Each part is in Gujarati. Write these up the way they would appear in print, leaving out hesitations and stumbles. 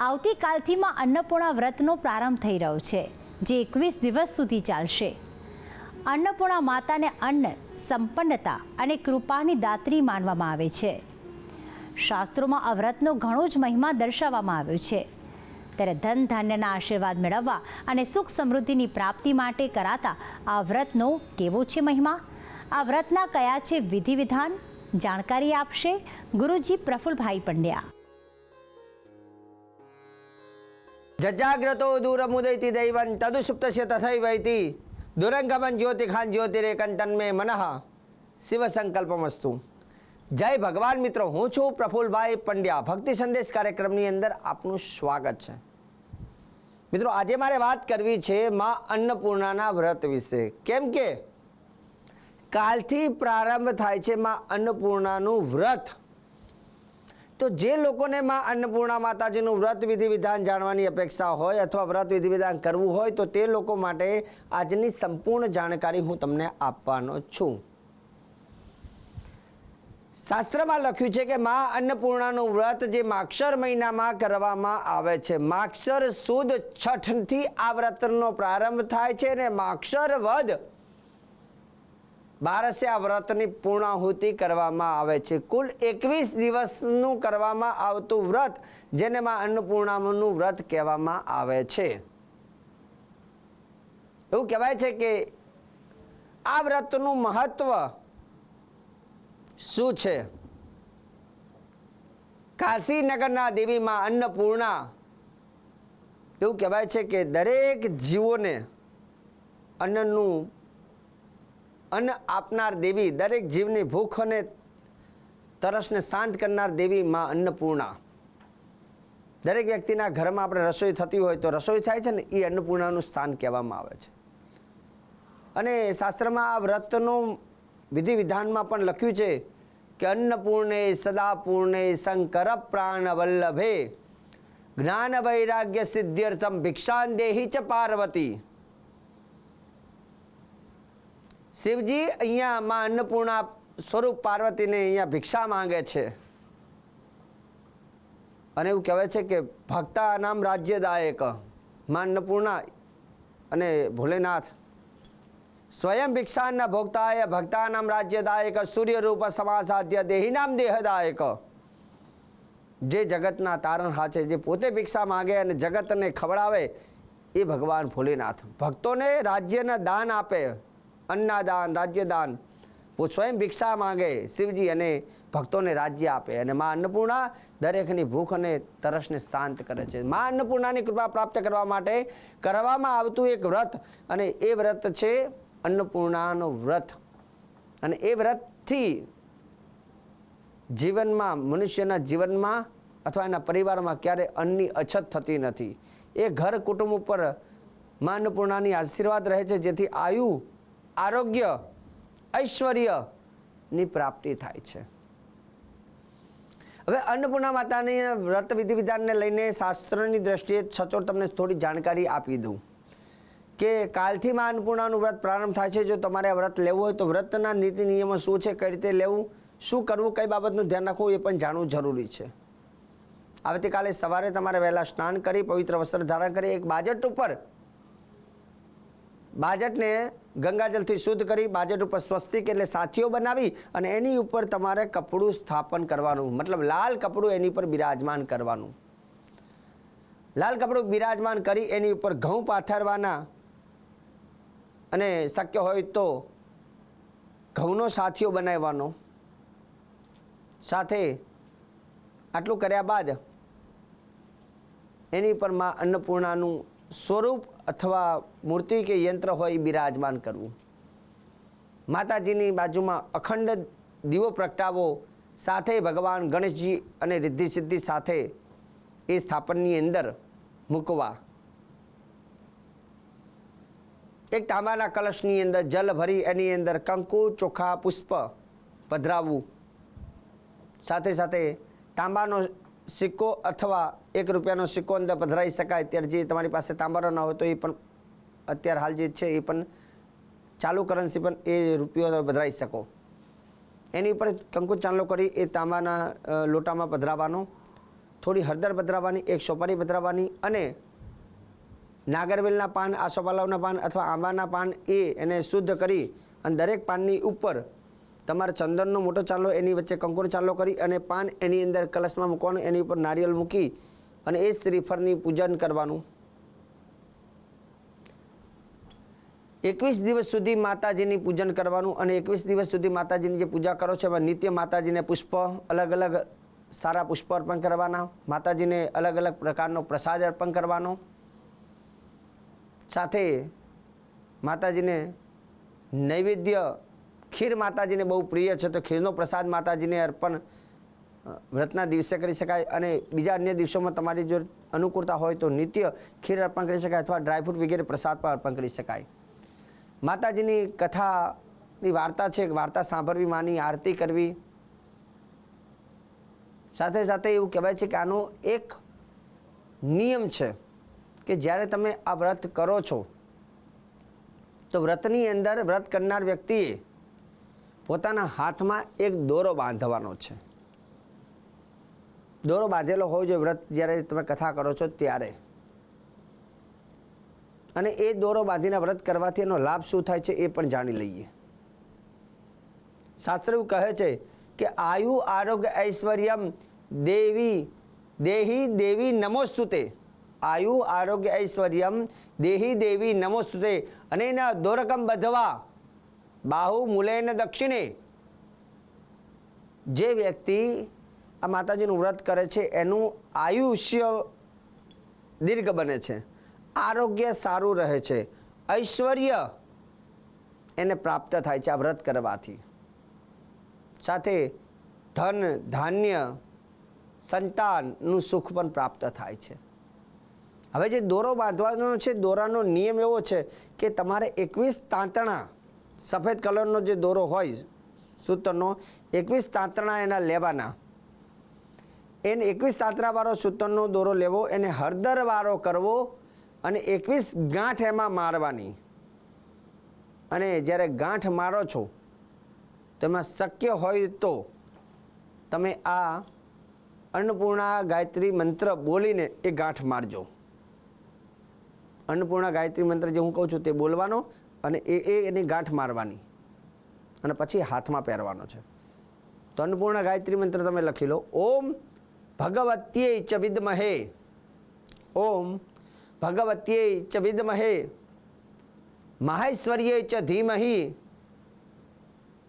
આવતીકાલથી માં અન્નપૂર્ણા વ્રતનો પ્રારંભ થઈ રહ્યો છે, જે 21 દિવસ સુધી ચાલશે. અન્નપૂર્ણા માતાને અન્ન, સંપન્નતા અને કૃપાની દાત્રી માનવામાં આવે છે. શાસ્ત્રોમાં આ વ્રતનો ઘણો જ મહિમા દર્શાવવામાં આવ્યો છે. ત્યારે ધન ધાન્યના આશીર્વાદ મેળવવા અને સુખ સમૃદ્ધિની પ્રાપ્તિ માટે કરાતા આ વ્રતનો કેવો છે મહિમા? આ વ્રતના કયા છે વિધિ વિધાન? જાણકારી આપશે ગુરુજી પ્રફુલભાઈ પંડ્યા. જજાગ્રતો દૂરમુદૈતિ દૈવં તદુસુપ્તસ્ય તથૈવૈતિ દુરંગમન જ્યોતિખાન જ્યોતિરેકંતન્મે મનઃ શિવ સંકલ્પમસ્તુ. જય ભગવાન મિત્રો, હું છું પ્રફુલભાઈ પંડ્યા. ભક્તિ સંદેશ કાર્યક્રમની અંદર આપનું સ્વાગત છે. મિત્રો, આજે મારે વાત કરવી છે માં અન્નપૂર્ણાના વ્રત વિશે. કેમ કે કાલથી પ્રારંભ થાય છે માં અન્નપૂર્ણાનું વ્રત. તો જે લોકોને માં અન્નપૂર્ણા માતાજીનું વ્રત વિધિ વિધાન જાણવાની અપેક્ષા હોય અથવા વ્રત વિધિ વિધાન કરવું હોય તો તે લોકો માટે આજની સંપૂર્ણ જાણકારી હું તમને આપવાનો છું. શાસ્ત્રમાં લખ્યું છે કે માં અન્નપૂર્ણાનું વ્રત જે માગશર મહિનામાં કરવામાં આવે છે. માગશર સુદ છઠથી આ વ્રતનો પ્રારંભ થાય છે અને માગશર વદ 12 આ વ્રતની પૂર્ણાહુતિ કરવામાં આવે છે. કુલ 21 દિવસનું કરવામાં આવતું વ્રત જેને માં અન્નપૂર્ણાનું વ્રત કહેવામાં આવે છે. એવું કહેવાય છે કે આ વ્રતનું મહત્વ શું છે? કાશીનગરના દેવી માં અન્નપૂર્ણા, એવું કહેવાય છે કે દરેક જીવોને અન્ન આપનાર દેવી, દરેક જીવની ભૂખ અને તરસને શાંત કરનાર દેવી માં અન્નપૂર્ણા. દરેક વ્યક્તિના ઘરમાં આપણે રસોઈ થતી હોય તો રસોઈ થાય છે ને, એ અન્નપૂર્ણાનું સ્થાન કહેવામાં આવે છે. અને શાસ્ત્રમાં આ વ્રતનું વિધિ વિધાનમાં પણ લખ્યું છે કે અન્નપૂર્ણે સદાપૂર્ણે શંકર પ્રાણ વલ્લભે જ્ઞાન વૈરાગ્ય સિદ્ધ્યર્થમ ભિક્ષાન દેહી ચ પાર્વતી. શિવજી અહીંયા માં અન્નપૂર્ણા સ્વરૂપ પાર્વતીને અહીંયા ભિક્ષા માંગે છે. અને એવું કહેવાય છે કે ભક્તાનામ રાજ્યદાયક માં અન્નપૂર્ણા અને ભોલેનાથ સ્વયં ભિક્ષાના ભોગતાય ભક્તાનામ રાજ્યદાયક સૂર્યરૂપ સમાસાધ્ય દેહીનામ દેહદાયક. જે જગતના તારણહાર છે, જે પોતે ભિક્ષા માગે અને જગતને ખવડાવે, એ ભગવાન ભોલેનાથ. ભક્તોને રાજ્યના દાન આપે, અન્નદાન, રાજ્યદાન. સ્વયં ભિક્ષા માગે શિવજી અને ભક્તોને રાજ્ય આપે. અને માં અન્નપૂર્ણા દરેકની ભૂખ અને તરસને શાંત કરે છે. માં અન્નપૂર્ણાની કૃપા પ્રાપ્ત કરવા માટે કરવામાં આવતું એક વ્રત, અને એ વ્રત છે અન્નપૂર્ણાનું વ્રત. અને એ વ્રતથી જીવનમાં, મનુષ્યના જીવનમાં અથવા એના પરિવારમાં ક્યારે અન્નની અછત થતી નથી. એ ઘર કુટુંબ ઉપર માં અન્નપૂર્ણાની આશીર્વાદ રહે છે, જેથી આયુ, આરોગ્ય, ઐશ્વર્યની પ્રાપ્તિ થાય છે. હવે અન્નપૂર્ણા માતાની વ્રત વિધિ વિધાનને લઈને શાસ્ત્રની દ્રષ્ટિએ સચોટ તમને થોડી જાણકારી આપી દઉં કે કાલથી માં અન્નપૂર્ણાનું વ્રત પ્રારંભ થાય છે. જો તમારે આ વ્રત લેવું હોય તો વ્રતના નીતિ નિયમો શું છે, કઈ રીતે લેવું, શું કરવું, કઈ બાબતનું ધ્યાન રાખવું, એ પણ જાણવું જરૂરી છે. આવતીકાલે સવારે તમારે વહેલા સ્નાન કરી પવિત્ર વસ્ત્ર ધારણ કરી એક બાજટ ઉપર, બાજટને ગંગાજલથી શુદ્ધ કરી બાજટ ઉપર સ્વસ્તિક એટલે સાથીઓ બનાવી અને એની ઉપર તમારે કપડું સ્થાપન કરવાનું, મતલબ લાલ કપડું એની પર બિરાજમાન કરવાનું. લાલ કપડું બિરાજમાન કરી એની ઉપર ઘઉં પાથરવાના અને શક્ય હોય તો ઘઉંનો સાથીઓ બનાવવાનો. સાથે આટલું કર્યા બાદ એની પર માં અન્નપૂર્ણાનું સ્વરૂપ અથવા મૂર્તિ કે યંત્ર હોય બિરાજમાન કરવું. માતાજીની બાજુમાં અખંડ દીવો પ્રગટાવો. સાથે ભગવાન ગણેશજી અને રિદ્ધિ સિદ્ધિ સાથે એ સ્થાપનની અંદર મૂકવા. એક તાંબાના કલશની અંદર જલ ભરી એની અંદર કંકુ, ચોખા, પુષ્પ પધરાવવું. સાથે સાથે તાંબાનો સિક્કો અથવા 1 રૂપિયાનો સિક્કો અંદર પધરાવી શકાય. અત્યારે જે તમારી પાસે તાંબાનો ના હોય તો એ પણ અત્યારે હાલ જે છે એ પણ ચાલુ કરન્સી પણ એ રૂપિયો તમે પધરાવી શકો. એની ઉપર કંકુ ચાંદલો કરી એ તાંબાના લોટામાં પધરાવવાનો થોડી હળદર પધરાવવાની, એક સોપારી પધરાવવાની અને નાગરવેલના પાન, આસોપાલવના પાન અથવા આંબાના પાન એને શુદ્ધ કરી અને દરેક પાનની ઉપર તમારે ચંદનનો મોટો ચાલો, એની વચ્ચે કંકુનો ચાલો કરી અને પાન એની અંદર કલશમાં મૂકવાનું, એની ઉપર નારિયેળ મૂકી અને એ શ્રીફળની પૂજન કરવાનું. 21 દિવસ સુધી માતાજીની પૂજન કરવાનું અને 21 દિવસ સુધી માતાજીની જે પૂજા કરો છો એમાં નિત્ય માતાજીને પુષ્પ, અલગ અલગ સારા પુષ્પ અર્પણ કરવાના, માતાજીને અલગ અલગ પ્રકારનો પ્રસાદ અર્પણ કરવાનો, સાથે માતાજીને નૈવેદ્ય ખીર માતાજીને બહુ પ્રિય છે તો ખીરનો પ્રસાદ માતાજીને અર્પણ વ્રતના દિવસે કરી શકાય અને બીજા અન્ય દિવસોમાં તમારી જો અનુકૂળતા હોય તો નિત્ય ખીર અર્પણ કરી શકાય અથવા ડ્રાયફ્રૂટ વગેરે પ્રસાદ પણ અર્પણ કરી શકાય. માતાજીની કથાની વાર્તા છે, વાર્તા સાંભળવી, માની આરતી કરવી. સાથે સાથે એવું કહેવાય છે કે આનો એક નિયમ છે કે જ્યારે તમે આ વ્રત કરો છો તો વ્રતની અંદર વ્રત કરનાર વ્યક્તિએ પોતાના હાથમાં એક દોરો બાંધવાનો છે. દોરો બાંધેલો હોય જો વ્રત જ્યારે તમે કથા કરો છો ત્યારે, અને એ દોરો બાંધીને વ્રત કરવાથી એનો લાભ શું થાય છે એ પણ જાણી લઈએ. શાસ્ત્ર એવું કહે છે કે આયુ આરોગ્ય ઐશ્વર્યમ દેહી દેવી નમોસ્તુતે, આયુ આરોગ્ય ઐશ્વર્યમ દેહી દેવી નમોસ્તુતે અનેન દોરકમ બધવા બાહુ મૂલેન દક્ષિણે. જે વ્યક્તિ આ માતાજીનું વ્રત કરે છે એનું આયુષ્ય દીર્ઘ બને છે, આરોગ્ય સારું રહે છે, ઐશ્વર્ય એને પ્રાપ્ત થાય છે આ વ્રત કરવાથી. સાથે ધન, ધાન્ય, સંતાનનું સુખ પણ પ્રાપ્ત થાય છે. હવે જે દોરો બાંધવાનો છે, દોરાનો નિયમ એવો છે કે તમારે 21 તાંતણા, સફેદ કલરનો જે દોરો હોય સૂતરનો, 21 તાંતણા એના લેવાના. એને 21 તાંતણાવાળો સૂતરનો દોરો લેવો, એને હળદરવાળો કરવો અને 21 ગાંઠ એમાં મારવાની. અને જ્યારે ગાંઠ મારો છો તેમાં શક્ય હોય તો તમે આ અન્નપૂર્ણા ગાયત્રી મંત્ર બોલીને એ ગાંઠ મારજો. અન્નપૂર્ણા ગાયત્રી મંત્ર જે હું કહું છું તે બોલવાનો અને એની ગાંઠ મારવાની અને પછી હાથમાં પહેરવાનો છે. તો અન્નપૂર્ણા ગાયત્રી મંત્ર તમે લખી લો. ઓમ ભગવત્યે ચ વિદ્મહે, ઓમ ભગવત્યે ચ વિદ્મહે માહેશ્વર્યે ચ ધીમહિ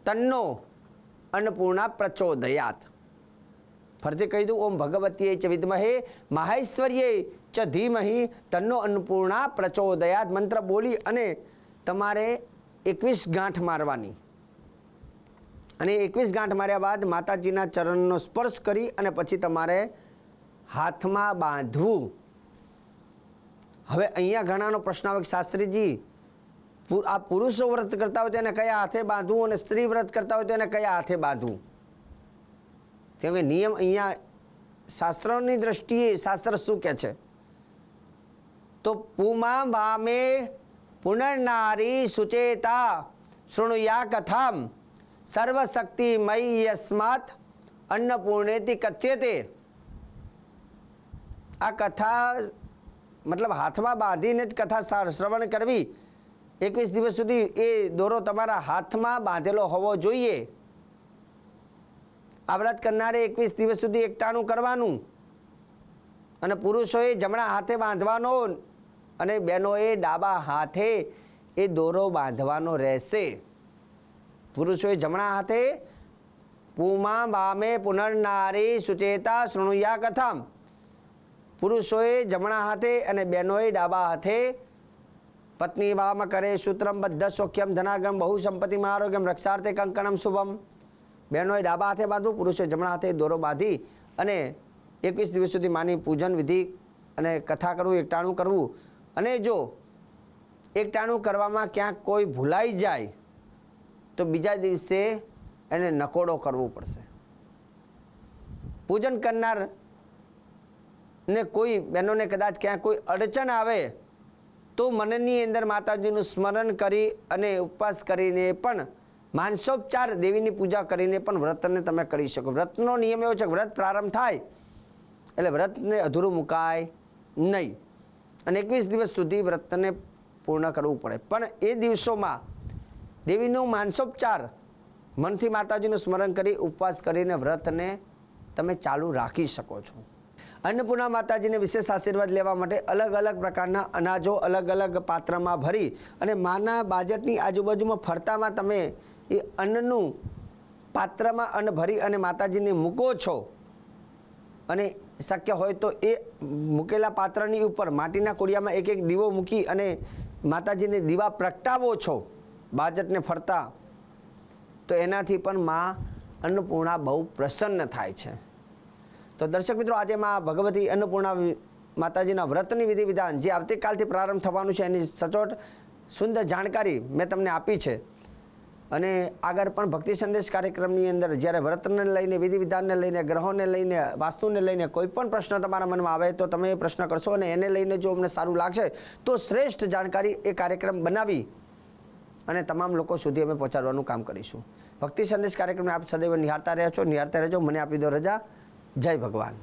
તન્નો અન્નપૂર્ણા પ્રચોદયાત. ફરીથી કહી દઉં. ઓમ ભગવત્યે ચ વિદ્મહે માહેશ્વર્યે ચ ધીમહિ તન્નો અન્નપૂર્ણા પ્રચોદયાત મંત્ર બોલી અને તમારે 21 ગાંઠ મારવાની. અને 21 ગાંઠ માર્યા બાદ માતાજીના ચરણનો સ્પર્શ કરી અને પછી તમારે હાથમાં બાંધવું. હવે અહીંયા ઘણાનો પ્રશ્ન આવે કે શાસ્ત્રીજી આ પુરુષો વ્રત કરતા હોય તો એને કયા હાથે બાંધવું અને સ્ત્રી વ્રત કરતા હોય તો એને કયા હાથે બાંધવું? કેમ કે નિયમ અહીંયા શાસ્ત્રોની દ્રષ્ટિએ શાસ્ત્ર શું કહે છે? તો પુમા વામે પુનર્નારી સુચેતા શૃણુયા કથામ સર્વશક્તિમય યસ્માત અન્નપૂર્ણેતિ કથ્યતે. આ કથા મતલબ હાથમાં બાંધીને જ કથા શ્રવણ કરવી. 21 દિવસ સુધી એ દોરો તમારા હાથમાં બાંધેલો હોવો જોઈએ. આ વ્રત કરનારે 21 દિવસ સુધી એકટાણું કરવાનું અને પુરુષોએ જમણા હાથે બાંધવાનો અને બહેનોએ ડાબા હાથે એ દોરો બાંધવાનો રહેશે. પુરુષોએ જમણા હાથે પુમા વામે પુનર્નારી સુચેતા શૃણુયા કથામ, પુરુષોએ જમણા હાથે અને બહેનોએ ડાબા હાથે પત્ની વામ કરે સૂત્રમ બદ્ધ સૌખ્યમ ધનાગમ બહુ સંપત્તિમાં આરોગ્યમ રક્ષાર્થે કંકણમ શુભમ. બહેનોએ ડાબા હાથે બાંધવું, પુરુષોએ જમણા હાથે દોરો બાંધી અને 21 દિવસ સુધી માની પૂજન વિધિ અને કથા કરવું, એકટાણું કરવું. અને જો એકટાણું કરવામાં ક્યાંક કોઈ ભૂલાઈ જાય તો બીજા દિવસે એને નકોડો કરવો પડશે. પૂજન કરનાર ને કોઈ બહેનોને કદાચ ક્યાંક કોઈ અડચણ આવે તો મનની અંદર માતાજીનું સ્મરણ કરી અને ઉપવાસ કરીને પણ માનસોપચાર દેવીની પૂજા કરીને પણ વ્રતને તમે કરી શકો. વ્રતનો નિયમ એવો છે કે વ્રત પ્રારંભ થાય એટલે વ્રતને અધૂરું મુકાય નહીં અને 21 દિવસ સુધી વ્રતને પૂર્ણ કરવું પડે. પણ એ દિવસોમાં દેવીનો માનસોપચાર મનથી માતાજીનું સ્મરણ કરી ઉપવાસ કરીને વ્રતને તમે ચાલુ રાખી શકો છો. અન્નપૂર્ણા માતાજીને વિશેષ આશીર્વાદ લેવા માટે અલગ અલગ પ્રકારના અનાજો અલગ અલગ પાત્રમાં ભરી અને માના બાજટની આજુબાજુમાં ફરતામાં તમે એ અન્નનું પાત્રમાં અન્ન ભરી અને માતાજીને મૂકો છો અને શક્ય હોય તો એ મૂકેલા પાત્રની ઉપર માટીના કોડિયામાં એક એક દીવો મૂકી અને માતાજીને દીવા પ્રગટાવો છો બાજટને ફરતા, તો એનાથી પણ મા અન્નપૂર્ણા બહુ પ્રસન્ન થાય છે. તો દર્શક મિત્રો, આજે મા ભગવતી અન્નપૂર્ણા માતાજીના વ્રતની વિધિ વિધાન જે આવતીકાલથી પ્રારંભ થવાનું છે એની સચોટ સુંદર જાણકારી મેં તમને આપી છે. અને આગળ પણ ભક્તિ સંદેશ કાર્યક્રમની અંદર જ્યારે વ્રતને લઈને, વિધિ વિધાનને લઈને, ગ્રહોને લઈને, વાસ્તુને લઈને કોઈ પણ પ્રશ્ન તમારા મનમાં આવે તો તમે એ પ્રશ્ન કરશો અને એને લઈને જો અમને સારું લાગશે તો શ્રેષ્ઠ જાણકારી એ કાર્યક્રમ બનાવી અને તમામ લોકો સુધી અમે પહોંચાડવાનું કામ કરીશું. ભક્તિ સંદેશ કાર્યક્રમને આપ સદૈવ નિહાળતા રહેજો. મને આપી દો રજા. જય ભગવાન.